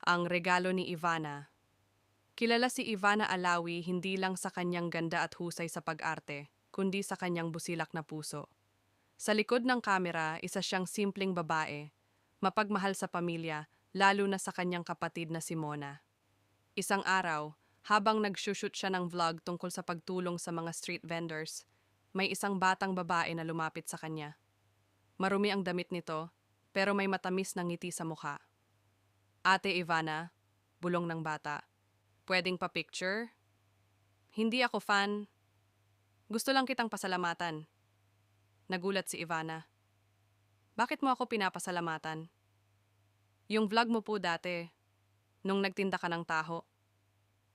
Ang regalo ni Ivana. Kilala si Ivana Alawi hindi lang sa kanyang ganda at husay sa pag-arte, kundi sa kanyang busilak na puso. Sa likod ng kamera, isa siyang simpleng babae, mapagmahal sa pamilya, lalo na sa kanyang kapatid na si Mona. Isang araw, habang nagsushoot siya ng vlog tungkol sa pagtulong sa mga street vendors, may isang batang babae na lumapit sa kanya. Marumi ang damit nito, pero may matamis na ngiti sa mukha. Ate Ivana, bulong ng bata, pwedeng pa-picture? Hindi ako fan. Gusto lang kitang pasalamatan. Nagulat si Ivana. Bakit mo ako pinapasalamatan? Yung vlog mo po dati, nung nagtinda ka ng taho.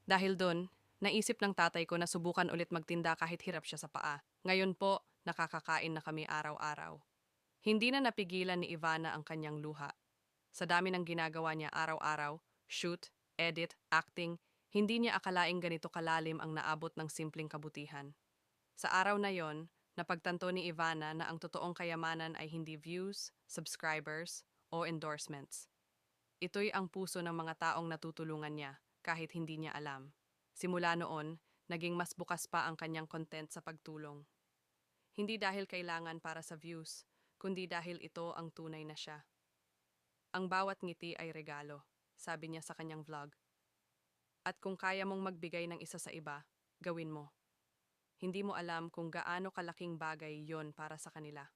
Dahil doon, naisip ng tatay ko na subukan ulit magtinda kahit hirap siya sa paa. Ngayon po, nakakakain na kami araw-araw. Hindi na napigilan ni Ivana ang kanyang luha. Sa dami ng ginagawa niya araw-araw, shoot, edit, acting, hindi niya akalaing ganito kalalim ang naabot ng simpleng kabutihan. Sa araw na yon, napagtanto ni Ivana na ang totoong kayamanan ay hindi views, subscribers, o endorsements. Ito'y ang puso ng mga taong natutulungan niya kahit hindi niya alam. Simula noon, naging mas bukas pa ang kanyang content sa pagtulong. Hindi dahil kailangan para sa views, kundi dahil ito ang tunay na siya. Ang bawat ngiti ay regalo, sabi niya sa kanyang vlog. At kung kaya mong magbigay ng isa sa iba, gawin mo. Hindi mo alam kung gaano kalaking bagay yon para sa kanila.